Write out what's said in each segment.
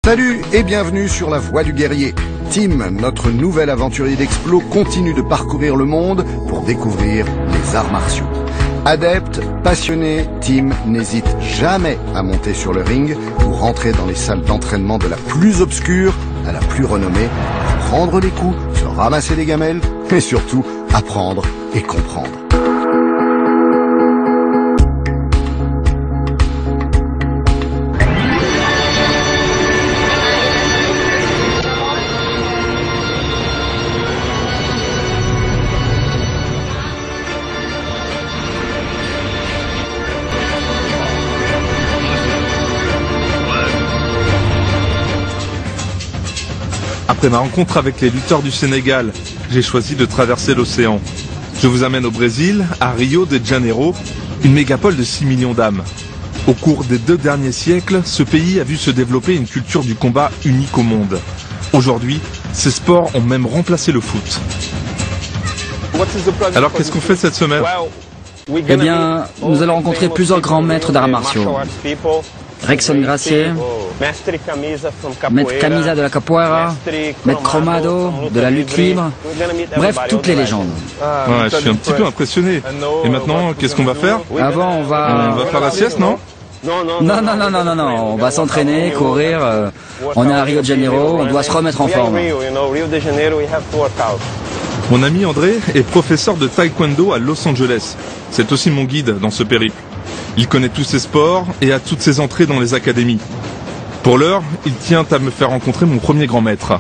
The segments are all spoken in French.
Salut et bienvenue sur la Voie du Guerrier. Tim, notre nouvel aventurier d'Explo, continue de parcourir le monde pour découvrir les arts martiaux. Adepte, passionné, Tim n'hésite jamais à monter sur le ring ou rentrer dans les salles d'entraînement de la plus obscure à la plus renommée, pour prendre les coups, se ramasser les gamelles et surtout apprendre et comprendre. Après ma rencontre avec les lutteurs du Sénégal, j'ai choisi de traverser l'océan. Je vous amène au Brésil, à Rio de Janeiro, une mégapole de 6 millions d'âmes. Au cours des 2 derniers siècles, ce pays a vu se développer une culture du combat unique au monde. Aujourd'hui, ces sports ont même remplacé le foot. Alors qu'est-ce qu'on fait cette semaine? Eh bien, nous allons rencontrer plusieurs grands maîtres d'arts martiaux. Rexon Gracie, Maître Camisa de la Capoeira, Maître Cromado de la lutte libre, bref, toutes les légendes. Ouais, je suis un petit peu impressionné. Et maintenant, qu'est-ce qu'on va faire? Avant, on va faire la sieste, non? Non, on va s'entraîner, courir. On est à Rio de Janeiro, on doit se remettre en forme. Mon ami André est professeur de taekwondo à Los Angeles. C'est aussi mon guide dans ce périple. Il connaît tous ses sports et a toutes ses entrées dans les académies. Pour l'heure, il tient à me faire rencontrer mon premier grand maître.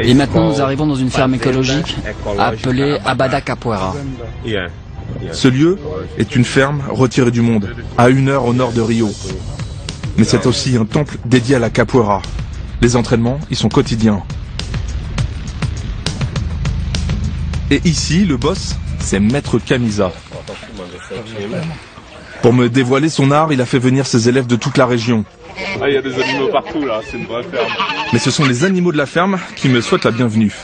Et maintenant, nous arrivons dans une ferme écologique appelée Abada Capoeira. Ce lieu est une ferme retirée du monde, à 1 heure au nord de Rio. Mais c'est aussi un temple dédié à la capoeira. Les entraînements y sont quotidiens. Et ici, le boss, c'est Maître Camisa. Pour me dévoiler son art, il a fait venir ses élèves de toute la région. Ah, il y a des animaux partout là, c'est une vraie ferme. Mais ce sont les animaux de la ferme qui me souhaitent la bienvenue.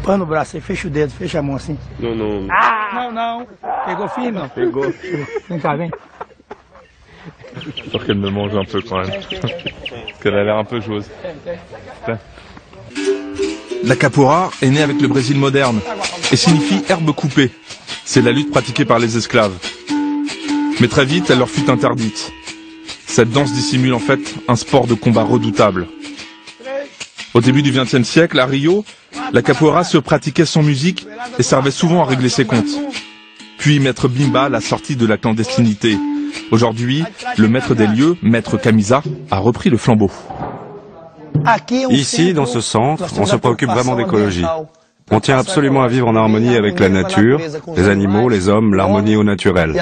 Põe no braço aí, fecha o dedo, fecha a mão assim. Non, non. Ah! Não. Pegou firme? Pegou. Vem cá, vem. J'ai peur qu'elle me mange un peu quand même. Parce qu'elle a l'air un peu joueuse. La capoeira est née avec le Brésil moderne et signifie herbe coupée. C'est la lutte pratiquée par les esclaves. Mais très vite, elle leur fut interdite. Cette danse dissimule en fait un sport de combat redoutable. Au début du XXe siècle, à Rio, la capoeira se pratiquait sans musique et servait souvent à régler ses comptes. Puis Maître Bimba l'a sortie de la clandestinité. Aujourd'hui, le maître des lieux, Maître Camisa, a repris le flambeau. Ici, dans ce centre, on se préoccupe vraiment d'écologie. On tient absolument à vivre en harmonie avec la nature, les animaux, les hommes, l'harmonie au naturel.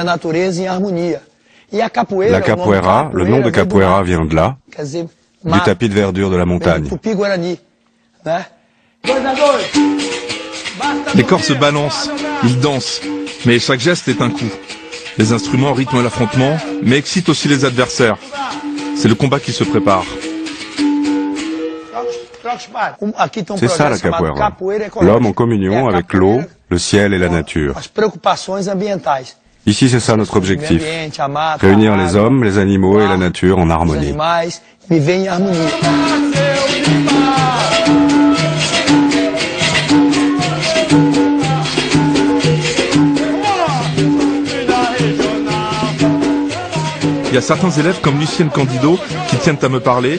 La capoeira, le nom de capoeira vient de là, du tapis de verdure de la montagne. Les corps se balancent, ils dansent, mais chaque geste est un coup. Les instruments rythment l'affrontement, mais excitent aussi les adversaires. C'est le combat qui se prépare. C'est ça la capoeira. L'homme en communion avec l'eau, le ciel et la nature. Ici, c'est ça notre objectif. Réunir les hommes, les animaux et la nature en harmonie. Il y a certains élèves comme Lucien Candido qui tiennent à me parler.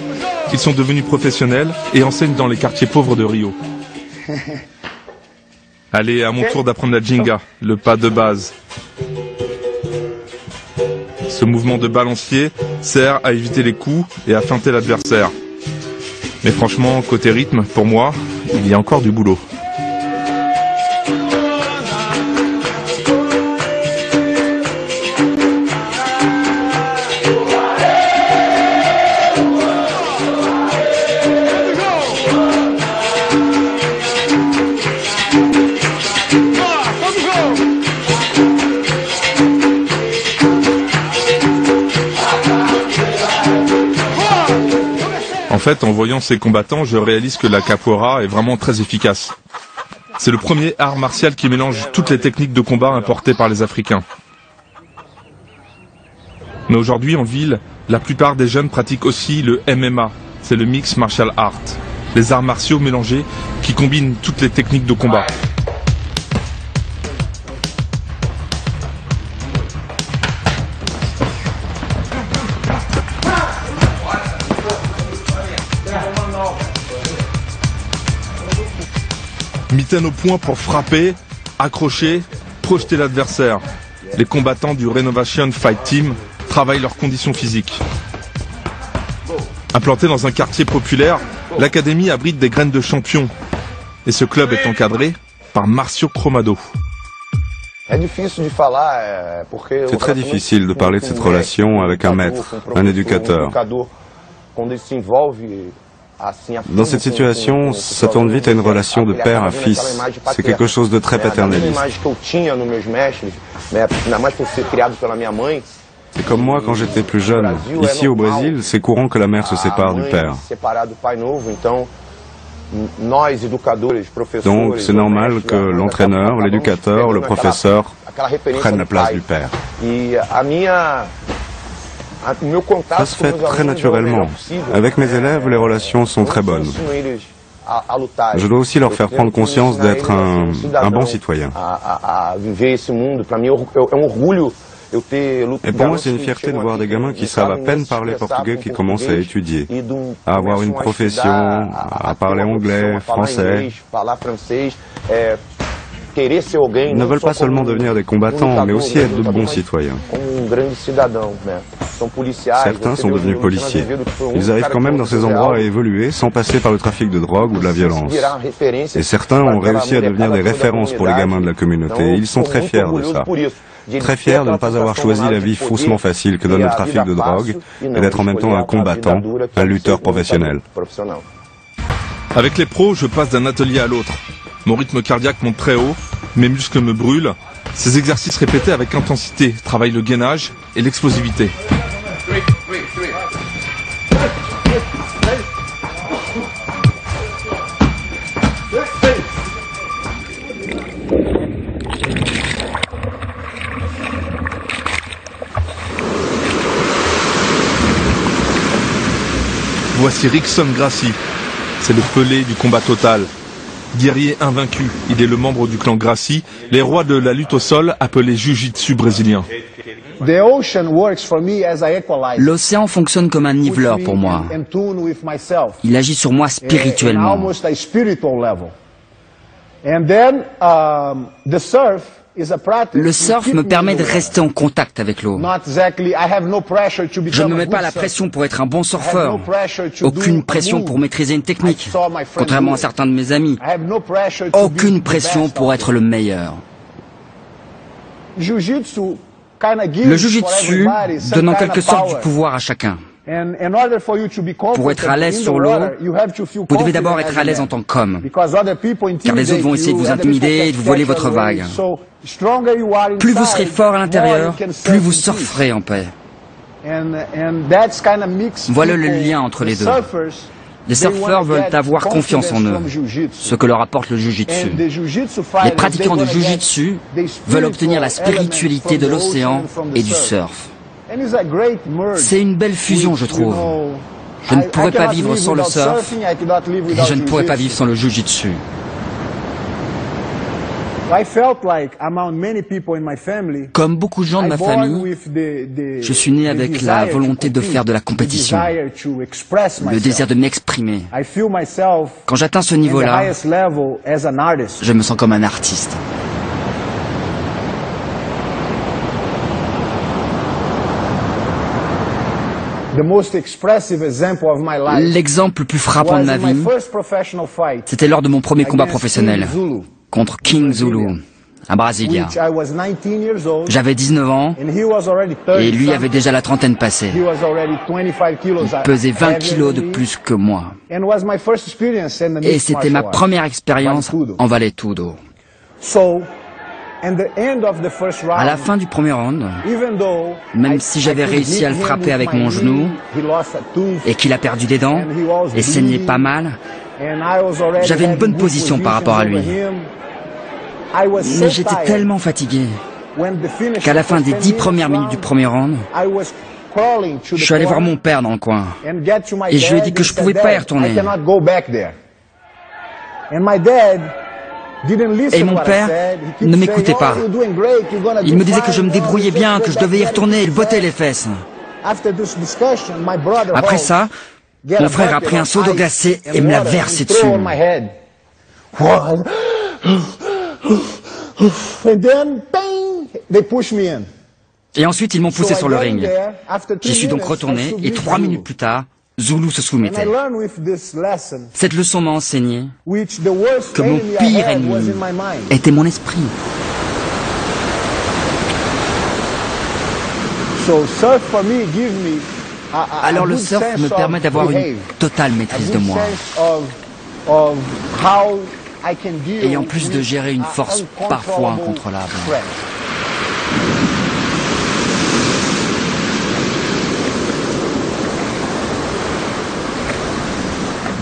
Ils sont devenus professionnels et enseignent dans les quartiers pauvres de Rio. Allez, à mon tour d'apprendre la Jinga, le pas de base. Ce mouvement de balancier sert à éviter les coups et à feinter l'adversaire. Mais franchement, côté rythme, pour moi, il y a encore du boulot. En fait, en voyant ces combattants, je réalise que la capoeira est vraiment très efficace. C'est le premier art martial qui mélange toutes les techniques de combat importées par les Africains. Mais aujourd'hui, en ville, la plupart des jeunes pratiquent aussi le MMA, c'est le Mixed Martial Art, les arts martiaux mélangés qui combinent toutes les techniques de combat. Mitaine au point pour frapper, accrocher, projeter l'adversaire. Les combattants du Renovation Fight Team travaillent leurs conditions physiques. Implantée dans un quartier populaire, l'académie abrite des graines de champions. Et ce club est encadré par Marcio Cromado. C'est très difficile de parler de cette relation avec un maître, un éducateur. Dans cette situation, ça tourne vite à une relation de père à fils. C'est quelque chose de très paternaliste. C'est comme moi quand j'étais plus jeune. Ici au Brésil, c'est courant que la mère se sépare du père. Donc c'est normal que l'entraîneur, l'éducateur, le professeur prennent la place du père. Ça se fait très naturellement. Avec mes élèves, les relations sont très bonnes. Je dois aussi leur faire prendre conscience d'être un bon citoyen. Et pour moi, c'est une fierté de voir des gamins qui savent à peine parler portugais qui commencent à étudier, à avoir une profession, à parler anglais, français. Ils ne veulent pas seulement devenir des combattants, mais aussi être de bons citoyens. Certains sont devenus policiers. Ils arrivent quand même dans ces endroits à évoluer sans passer par le trafic de drogue ou de la violence. Et certains ont réussi à devenir des références pour les gamins de la communauté. Et ils sont très fiers de ça. Très fiers de ne pas avoir choisi la vie faussement facile que donne le trafic de drogue et d'être en même temps un combattant, un lutteur professionnel. Avec les pros, je passe d'un atelier à l'autre. Mon rythme cardiaque monte très haut, mes muscles me brûlent. Ces exercices répétés avec intensité travaillent le gainage et l'explosivité. Voici Rickson Gracie. C'est le Pelé du combat total. Guerrier invaincu, il est le membre du clan Gracie, les rois de la lutte au sol appelés Jiu-Jitsu brésilien. L'océan fonctionne comme un niveleur pour moi. Il agit sur moi spirituellement. Le surf me permet de rester en contact avec l'eau. Je ne me mets pas la pression pour être un bon surfeur, aucune pression pour maîtriser une technique, contrairement à certains de mes amis, aucune pression pour être le meilleur. Le Jiu-Jitsu donne en quelque sorte du pouvoir à chacun. Pour être à l'aise sur l'eau, vous devez d'abord être à l'aise en tant qu'homme, car les autres vont essayer de vous intimider et de vous voler votre vague. Plus vous serez fort à l'intérieur, plus vous surferez en paix. Voilà le lien entre les deux. Les surfeurs veulent avoir confiance en eux, ce que leur apporte le Jiu-Jitsu. Les pratiquants de Jiu-Jitsu veulent obtenir la spiritualité de l'océan et du surf. C'est une belle fusion, je trouve. Je ne pourrais pas vivre sans le surf et je ne pourrais pas vivre sans le Jiu-Jitsu. Comme beaucoup de gens de ma famille, je suis né avec la volonté de faire de la compétition, le désir de m'exprimer. Quand j'atteins ce niveau-là, je me sens comme un artiste. L'exemple le plus frappant de ma vie, c'était lors de mon premier combat professionnel, contre King Zulu, à Brasilia. J'avais 19 ans, et lui avait déjà la trentaine passée. Il pesait 20 kilos de plus que moi. Et c'était ma première expérience en Vale Tudo. À la fin du premier round, même si j'avais réussi à le frapper avec mon genou et qu'il a perdu des dents et saignait pas mal, j'avais une bonne position par rapport à lui. Mais j'étais tellement fatigué qu'à la fin des 10 premières minutes du premier round, je suis allé voir mon père dans le coin et je lui ai dit que je pouvais pas y retourner. Et mon père ne m'écoutait pas. Il me disait que je me débrouillais bien, que je devais y retourner et le botter les fesses. Après ça, mon frère a pris un seau d'eau glacée et me l'a versé dessus. Et ensuite, ils m'ont poussé sur le ring. J'y suis donc retourné et 3 minutes plus tard, Zulu se soumettait. Cette leçon m'a enseigné que mon pire ennemi était mon esprit. Alors le surf me permet d'avoir une totale maîtrise de moi. Et en plus de gérer une force parfois incontrôlable.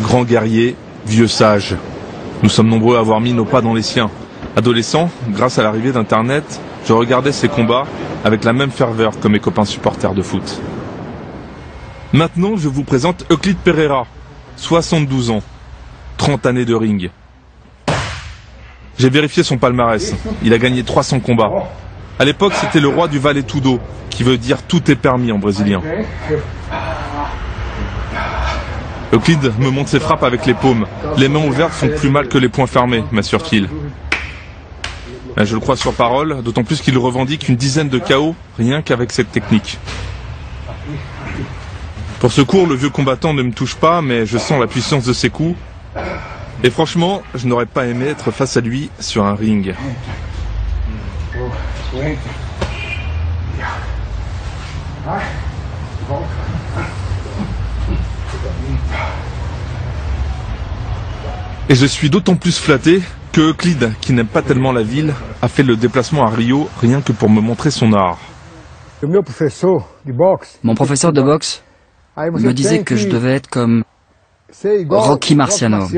Grand guerrier, vieux sage. Nous sommes nombreux à avoir mis nos pas dans les siens. Adolescent, grâce à l'arrivée d'Internet, je regardais ces combats avec la même ferveur que mes copains supporters de foot. Maintenant, je vous présente Euclide Pereira, 72 ans, 30 années de ring. J'ai vérifié son palmarès. Il a gagné 300 combats. À l'époque, c'était le roi du Vale Tudo, qui veut dire tout est permis en brésilien. Euclide me montre ses frappes avec les paumes. Les mains ouvertes font plus mal que les poings fermés, m'assure-t-il. Je le crois sur parole, d'autant plus qu'il revendique une dizaine de KO, rien qu'avec cette technique. Pour ce cours, le vieux combattant ne me touche pas, mais je sens la puissance de ses coups. Et franchement, je n'aurais pas aimé être face à lui sur un ring. Et je suis d'autant plus flatté que Euclide, qui n'aime pas tellement la ville, a fait le déplacement à Rio rien que pour me montrer son art. Mon professeur de boxe me disait que je devais être comme Rocky Marciano.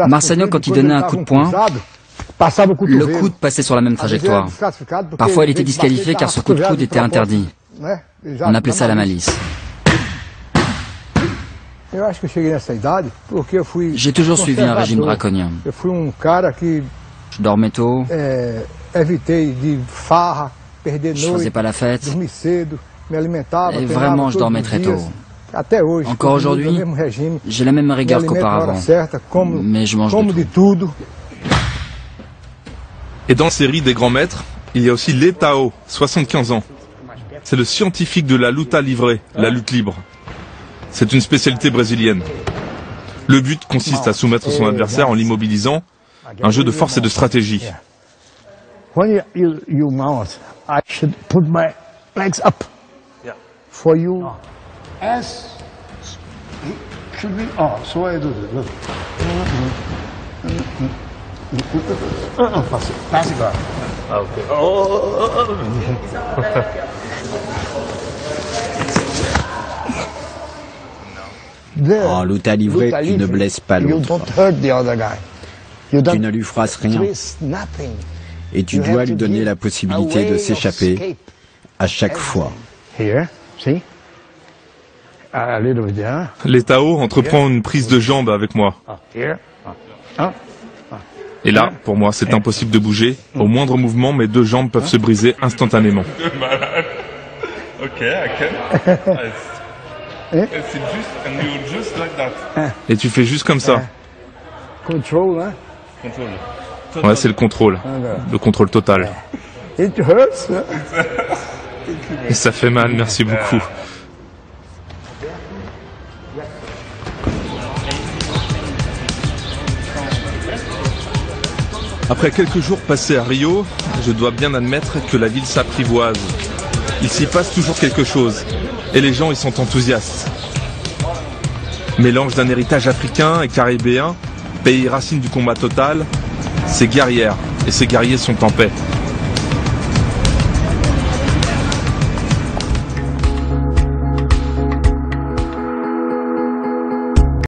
Marciano, quand il donnait un coup de poing, le coude passait sur la même trajectoire. Parfois, il était disqualifié car ce coup de coude était interdit. On appelait ça la malice. J'ai toujours suivi un régime draconien. Je dormais tôt, je faisais pas la fête, et vraiment je dormais très tôt. Encore aujourd'hui, j'ai la même rigueur qu'auparavant, mais je mange de tout. Et dans la série des grands maîtres, il y a aussi Leitão, 75 ans. C'est le scientifique de la luta livre, la lutte libre. C'est une spécialité brésilienne. Le but consiste à soumettre son adversaire en l'immobilisant, un jeu de force et de stratégie. When you mount, I should put my legs up for you. As it should be. Oh, so I do this. Look. Pass it. Okay. En lutte livrée, tu ne blesses pas l'autre. Tu ne lui froisses rien. Et tu dois lui donner la possibilité de s'échapper à chaque fois. Leitão entreprend une prise de jambe avec moi. Et là, pour moi, c'est impossible de bouger. Au moindre mouvement, mes deux jambes peuvent se briser instantanément. Et tu fais juste comme ça. Ouais, c'est le contrôle total. Et ça fait mal, merci beaucoup. Après quelques jours passés à Rio, je dois bien admettre que la ville s'apprivoise. Il s'y passe toujours quelque chose, et les gens y sont enthousiastes. Mélange d'un héritage africain et caribéen, pays racine du combat total, c'est guerrière, et ses guerriers sont en paix.